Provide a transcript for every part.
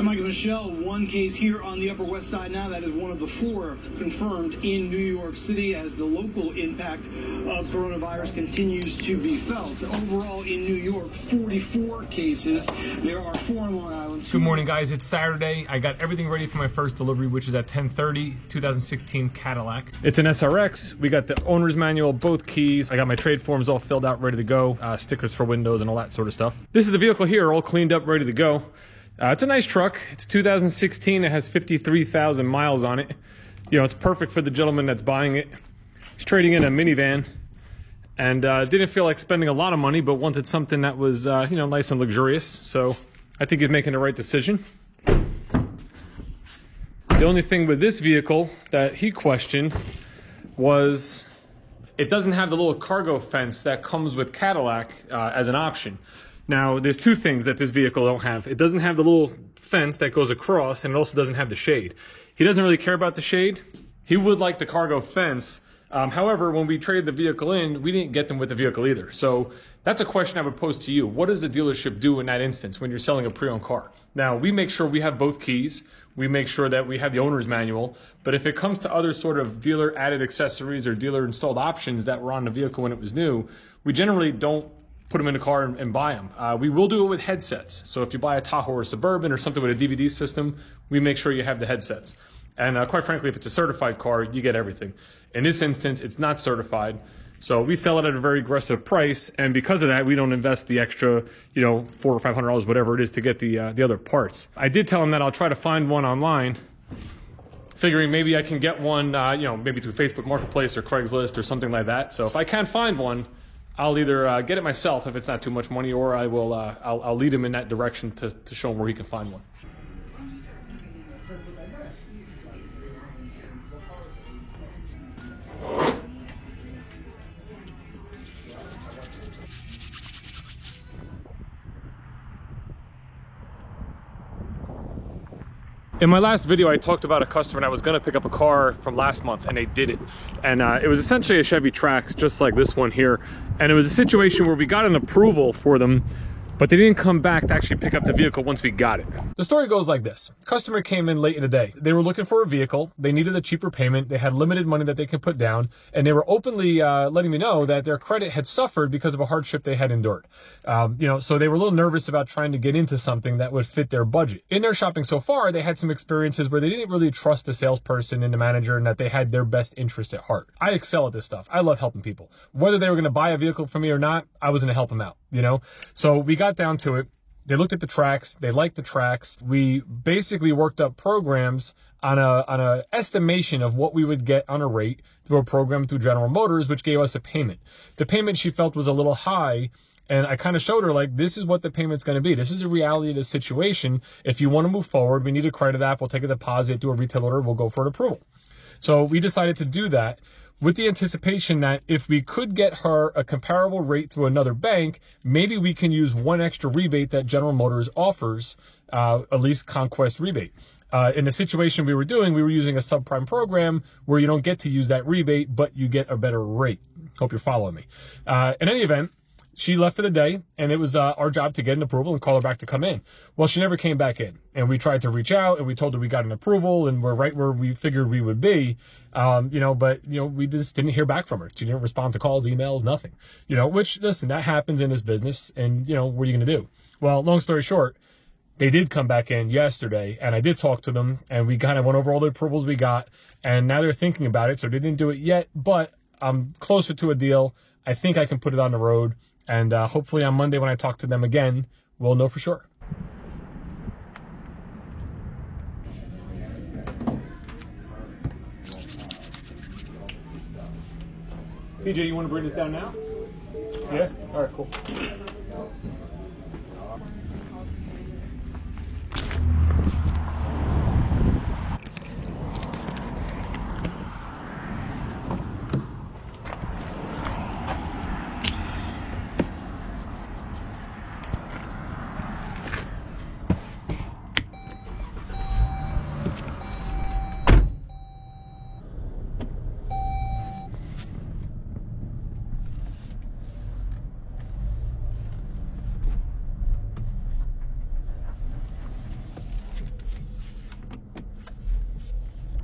I'm Mike and Michelle. One case here on the Upper West Side now. That is one of the 4 confirmed in New York City as the local impact of coronavirus continues to be felt. Overall in New York, 44 cases. There are 4 in Long Island. Good morning, guys. It's Saturday. I got everything ready for my first delivery, which is at 10:30, 2016 Cadillac. It's an SRX. We got the owner's manual, both keys. I got my trade forms all filled out, ready to go. Stickers for windows and all that sort of stuff. This is the vehicle here, all cleaned up, ready to go. It's a nice truck. It's 2016. It has 53,000 miles on it. You know, it's perfect for the gentleman that's buying it. He's trading in a minivan and didn't feel like spending a lot of money, but wanted something that was, you know, nice and luxurious. So I think he's making the right decision. The only thing with this vehicle that he questioned was it doesn't have the little cargo fence that comes with Cadillac as an option. Now, there's 2 things that this vehicle don't have. It doesn't have the little fence that goes across, and it also doesn't have the shade. He doesn't really care about the shade. He would like the cargo fence. However, when we traded the vehicle in, we didn't get them with the vehicle either. So that's a question I would pose to you. What does the dealership do in that instance when you're selling a pre-owned car? Now, we make sure we have both keys. We make sure that we have the owner's manual. But if it comes to other sort of dealer added accessories or dealer installed options that were on the vehicle when it was new, we generally don't put them in the car and buy them. We will do it with headsets. So if you buy a Tahoe or Suburban or something with a DVD system, we make sure you have the headsets. And quite frankly, if it's a certified car, you get everything. In this instance, it's not certified. So we sell it at a very aggressive price. And because of that, we don't invest the extra, you know, $400 or $500, whatever it is, to get the other parts. I did tell him that I'll try to find one online, figuring maybe I can get one, you know, maybe through Facebook Marketplace or Craigslist or something like that. So if I can't find one, I'll either get it myself if it's not too much money, or I will, I'll lead him in that direction to show him where he can find one. In my last video, I talked about a customer that was going to pick up a car from last month, and they did it. And it was essentially a Chevy Trax, just like this one here. And it was a situation where we got an approval for them, but they didn't come back to actually pick up the vehicle once we got it. The story goes like this. Customer came in late in the day. They were looking for a vehicle. They needed a cheaper payment. They had limited money that they could put down. And they were openly letting me know that their credit had suffered because of a hardship they had endured. You know, so they were a little nervous about trying to get into something that would fit their budget. In their shopping so far, they had some experiences where they didn't really trust the salesperson and the manager, and that they had their best interest at heart. I excel at this stuff. I love helping people. Whether they were going to buy a vehicle from me or not, I was going to help them out, you know? So we got down to it. They looked at the Trax. They liked the Trax. We basically worked up programs on a estimation of what we would get on a rate through a program through General Motors, which gave us a payment. The payment she felt was a little high, and I kind of showed her, like, this is what the payment's going to be. This is the reality of the situation. If you want to move forward, we need a credit app. We'll take a deposit, do a retail order. We'll go for an approval. So we decided to do that with the anticipation that if we could get her a comparable rate through another bank, maybe we can use one extra rebate that General Motors offers, a lease conquest rebate. In the situation we were doing, we were using a subprime program where you don't get to use that rebate, but you get a better rate. Hope you're following me. In any event, she left for the day, and it was our job to get an approval and call her back to come in. Well, she never came back in, and we tried to reach out, and we told her we got an approval, and we're right where we figured we would be, you know, but, you know, we just didn't hear back from her. She didn't respond to calls, emails, nothing, you know, which, listen, that happens in this business, and, you know, what are you going to do? Well, long story short, they did come back in yesterday, and I did talk to them, and we kind of went over all the approvals we got, and now they're thinking about it, so they didn't do it yet, but I'm closer to a deal. I think I can put it on the road. And hopefully on Monday when I talk to them again, we'll know for sure. PJ, you want to bring this down now? Yeah? All right, cool.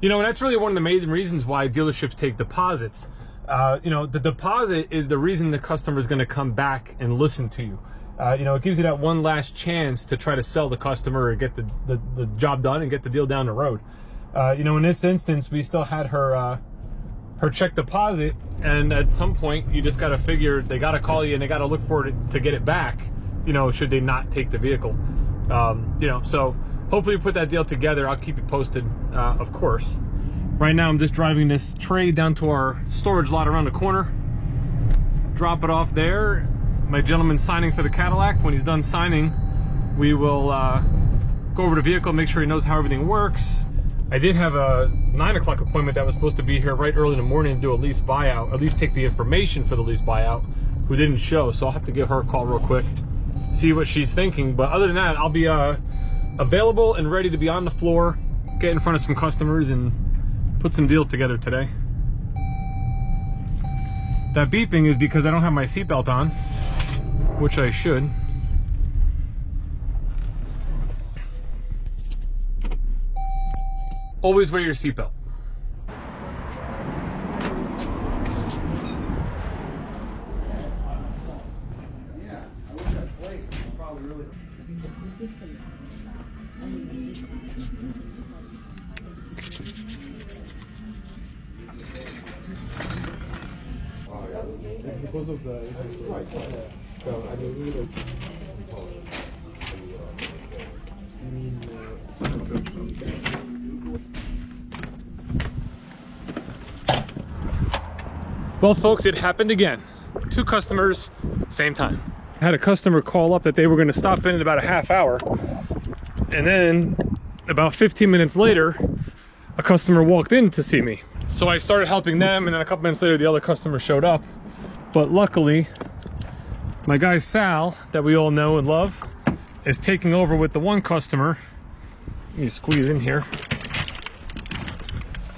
You know, and that's really one of the main reasons why dealerships take deposits. You know, the deposit is the reason the customer is going to come back and listen to you. You know, it gives you that one last chance to try to sell the customer or get the job done and get the deal down the road. You know, in this instance, we still had her check deposit, and at some point, you just got to figure they got to call you and they got to look for it to get it back. You know, should they not take the vehicle? You know, so hopefully we put that deal together. I'll keep you posted, of course. Right now, I'm just driving this tray down to our storage lot around the corner. Drop it off there. My gentleman's signing for the Cadillac. When he's done signing, we will go over the vehicle, make sure he knows how everything works. I did have a 9 o'clock appointment that was supposed to be here right early in the morning to do a lease buyout, at least take the information for the lease buyout, who didn't show. So I'll have to give her a call real quick, see what she's thinking. But other than that, I'll be available and ready to be on the floor, get in front of some customers and put some deals together today. That beeping is because I don't have my seatbelt on, which I should. Always wear your seatbelt. Yeah, I wish that place was probably really. Because of the right, so I mean, Well, folks, it happened again. 2 customers, same time. I had a customer call up that they were going to stop in about a half hour. And then about 15 minutes later, a customer walked in to see me. So I started helping them, and then a couple minutes later, the other customer showed up. But luckily, my guy Sal, that we all know and love, is taking over with the one customer. Let me squeeze in here.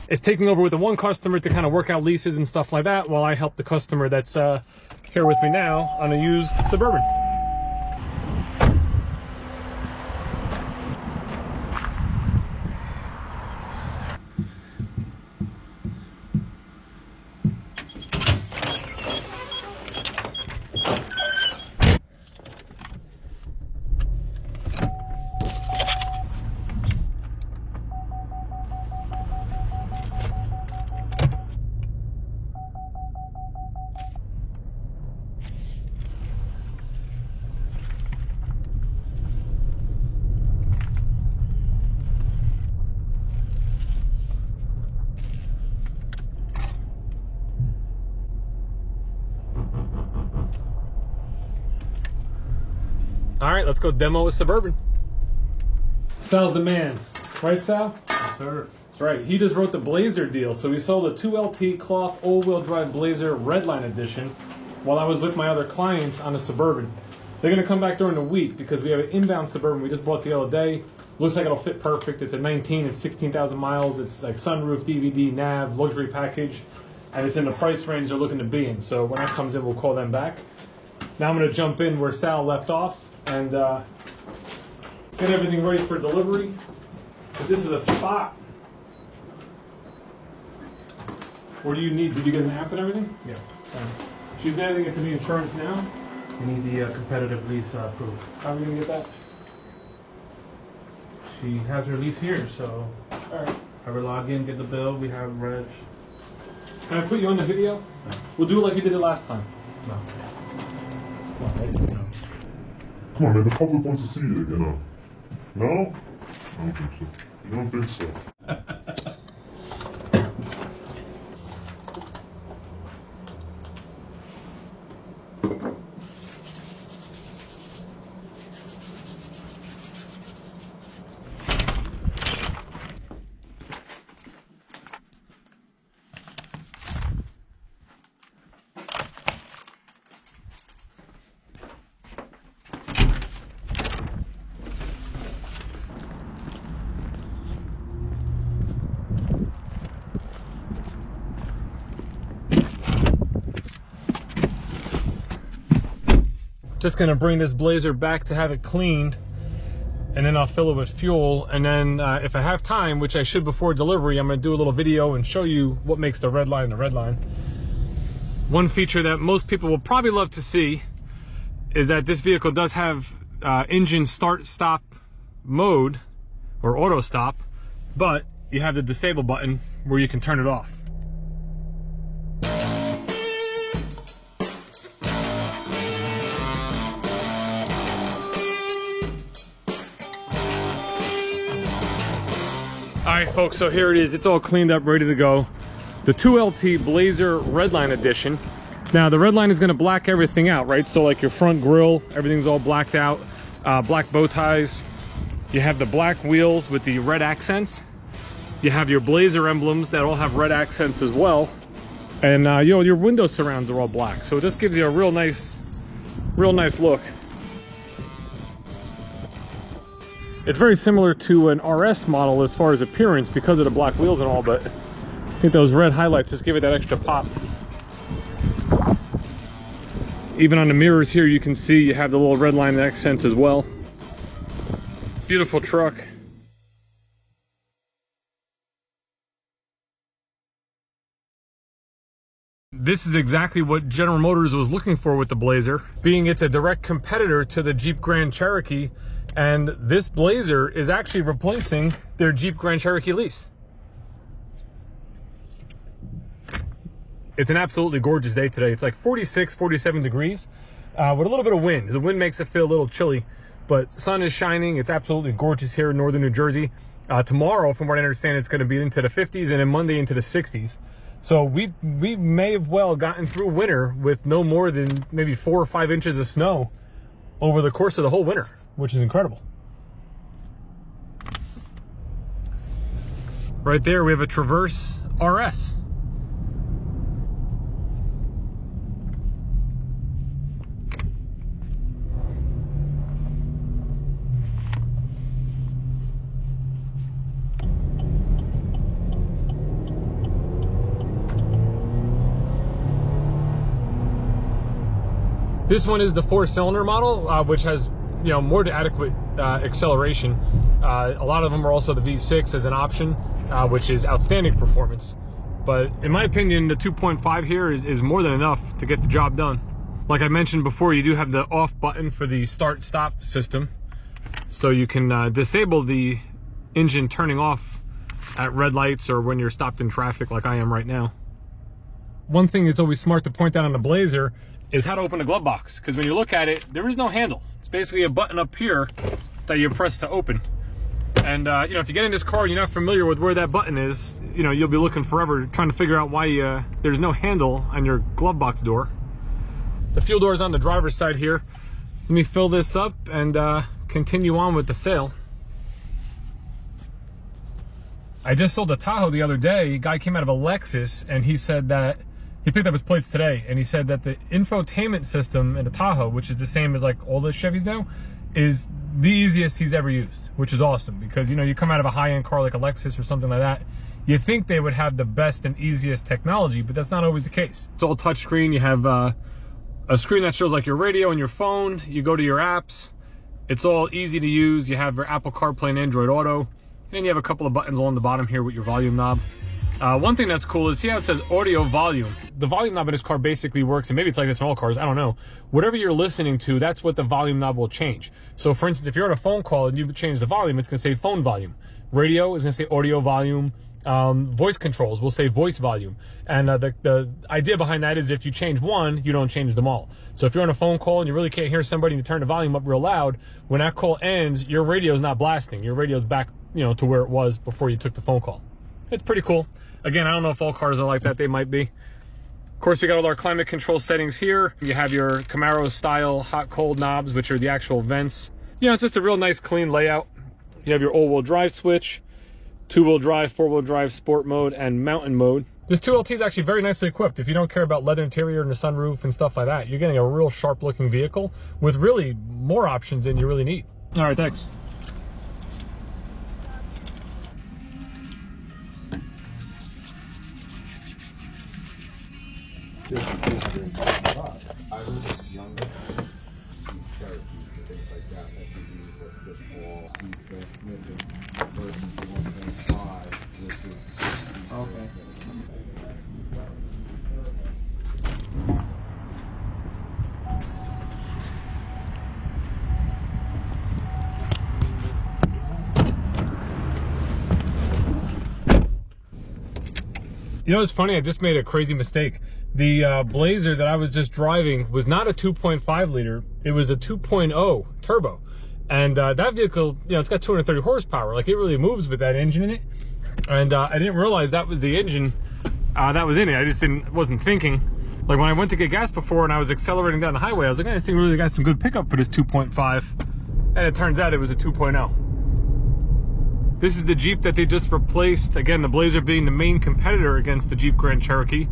Is taking over with the one customer to kind of work out leases and stuff like that, while I help the customer that's here with me now on a used Suburban. All right, let's go demo a Suburban. Sal's the man, right, Sal? yes, sir. That's right. He just wrote the Blazer deal. So we sold a 2LT cloth all-wheel drive Blazer Redline edition while I was with my other clients on a Suburban. They're gonna come back during the week because we have an inbound Suburban we just bought the other day. Looks like it'll fit perfect. It's a 19, it's 16,000 miles. It's like sunroof, DVD, nav, luxury package, and it's in the price range they're looking to be in. So when that comes in, we'll call them back. Now I'm gonna jump in where Sal left off and get everything ready for delivery. But this is a spot. What do you need? Did you get an app and everything? Yeah. She's adding it to the insurance now. We need the competitive lease proof. How are we gonna get that? She has her lease here, so All right. have her log in, get the bill. We have reg. Can I put you on the video? No. We'll do it like we did it last time. No. Come on, man, the public wants to see you again. No? I don't think so. You don't think so? Just gonna bring this Blazer back to have it cleaned. and then I'll fill it with fuel. And then if I have time, which I should before delivery, I'm gonna do a little video and show you what makes the Redline the Redline. One feature that most people will probably love to see is that this vehicle does have engine start-stop mode, or auto stop, but you have the disable button where you can turn it off. All right, folks, so here it is. It's all cleaned up, ready to go. The 2LT Blazer Redline Edition. Now, the Redline is gonna black everything out, right? So like your front grille, everything's all blacked out. Black bow ties. You have the black wheels with the red accents. You have your Blazer emblems that all have red accents as well. And you know, your window surrounds are all black. So it just gives you a real nice look. It's very similar to an RS model as far as appearance because of the black wheels and all, but I think those red highlights just give it that extra pop. Even on the mirrors here, you can see you have the little red line accents as well. Beautiful truck. This is exactly what General Motors was looking for with the Blazer, being it's a direct competitor to the Jeep Grand Cherokee, and this Blazer is actually replacing their Jeep Grand Cherokee lease. It's an absolutely gorgeous day today. It's like 46, 47 degrees with a little bit of wind. The wind makes it feel a little chilly, but sun is shining. It's absolutely gorgeous here in northern New Jersey. Tomorrow, from what I understand, it's going to be into the 50s, and then Monday into the 60s. So we may have well gotten through winter with no more than maybe 4 or 5 inches of snow over the course of the whole winter, which is incredible. Right there, we have a Traverse RS. This one is the 4-cylinder model, which has, you know, more than adequate acceleration. A lot of them are also the V6 as an option, which is outstanding performance. But in my opinion, the 2.5 here is more than enough to get the job done. Like I mentioned before, you do have the off button for the start-stop system. So you can disable the engine turning off at red lights or when you're stopped in traffic like I am right now. One thing that's always smart to point out on the Blazer is how to open the glove box, because when you look at it, there is no handle. It's basically a button up here that you press to open. And you know, if you get in this car and you're not familiar with where that button is, you know, you'll be looking forever trying to figure out why there's no handle on your glove box door. The fuel door is on the driver's side here. Let me fill this up and continue on with the sale. I just sold a Tahoe the other day. A guy came out of a Lexus and he said that he picked up his plates today, and he said that the infotainment system in the Tahoe, which is the same as like all the Chevys now, is the easiest he's ever used, which is awesome because, you know, you come out of a high-end car like a Lexus or something like that, you think they would have the best and easiest technology, but that's not always the case. It's all touchscreen. You have a screen that shows like your radio and your phone. You go to your apps. It's all easy to use. You have your Apple CarPlay and Android Auto. And then you have a couple of buttons along the bottom here with your volume knob. One thing that's cool is, see how it says audio volume? The volume knob in this car basically works, and maybe it's like this in all cars, I don't know. Whatever you're listening to, that's what the volume knob will change. So for instance, if you're on a phone call and you change the volume, it's gonna say phone volume. Radio is gonna say audio volume. Voice controls will say voice volume. And the idea behind that is if you change one, you don't change them all. So if you're on a phone call and you really can't hear somebody and you turn the volume up real loud, when that call ends, your radio's not blasting. Your radio's back, you know, to where it was before you took the phone call. It's pretty cool. Again, I don't know if all cars are like that. They might be. Of course, we got all our climate control settings here. You have your Camaro style hot cold knobs, which are the actual vents. You know, it's just a real nice clean layout. You have your all-wheel drive switch, 2-wheel drive, 4-wheel drive, sport mode, and mountain mode. This 2LT is actually very nicely equipped. If you don't care about leather interior and the sunroof and stuff like that, you're getting a real sharp looking vehicle with really more options than you really need. All right, thanks. I was younger, Cherokees and things like that that you use gasket for the transmission versus the 1.5, which is okay. You know, it's funny, I just made a crazy mistake. The Blazer that I was just driving was not a 2.5 liter, it was a 2.0 turbo. And that vehicle, you know, it's got 230 horsepower. Like, it really moves with that engine in it. And I didn't realize that was the engine that was in it. I just wasn't thinking. Like, when I went to get gas before and I was accelerating down the highway, I was like, this thing really got some good pickup for this 2.5. And it turns out it was a 2.0. This is the Jeep that they just replaced. Again, the Blazer being the main competitor against the Jeep Grand Cherokee.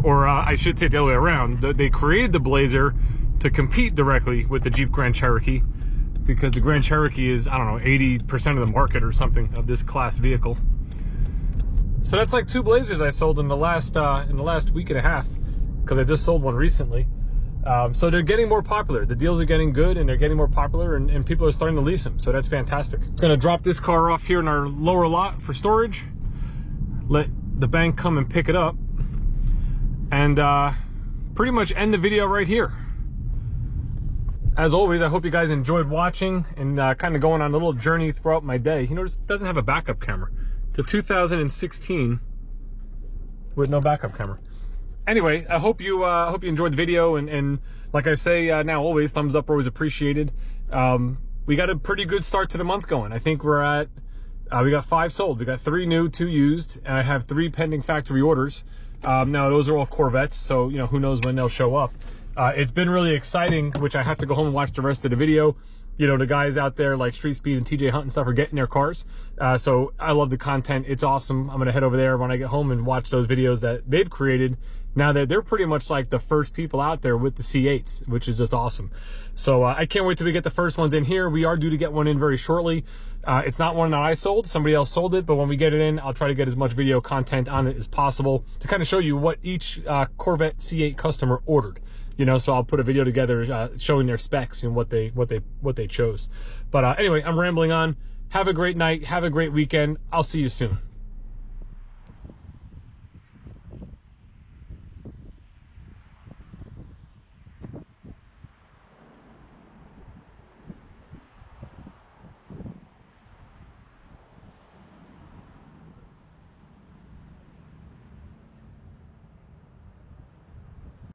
Or I should say it the other way around. They created the Blazer to compete directly with the Jeep Grand Cherokee, because the Grand Cherokee is, I don't know, 80% of the market or something of this class vehicle. So that's like 2 Blazers I sold in the last week and a half, because I just sold one recently. So they're getting more popular. The deals are getting good and they're getting more popular, and people are starting to lease them. So that's fantastic. It's gonna drop this car off here in our lower lot for storage. Let the bank come and pick it up. And pretty much end the video right here. As always, I hope you guys enjoyed watching and kind of going on a little journey throughout my day. You notice it doesn't have a backup camera. It's a 2016 with no backup camera. Anyway, I hope you enjoyed the video, and like I say now, always thumbs up are always appreciated. We got a pretty good start to the month going. I think we're at we got 5 sold. We got 3 new, 2 used, and I have 3 pending factory orders. Now those are all Corvettes, so you know, who knows when they'll show up. It's been really exciting, which I have to go home and watch the rest of the video. You know, the guys out there like Street Speed and TJ Hunt and stuff are getting their cars. So I love the content. It's awesome. I'm going to head over there when I get home and watch those videos that they've created. Now that they're pretty much like the first people out there with the C8s, which is just awesome. So I can't wait till we get the first ones in here. We are due to get one in very shortly. It's not one that I sold. Somebody else sold it. But when we get it in, I'll try to get as much video content on it as possible to kind of show you what each Corvette C8 customer ordered. You know, so I'll put a video together showing their specs and what they chose. But anyway, I'm rambling on. Have a great night. Have a great weekend. I'll see you soon.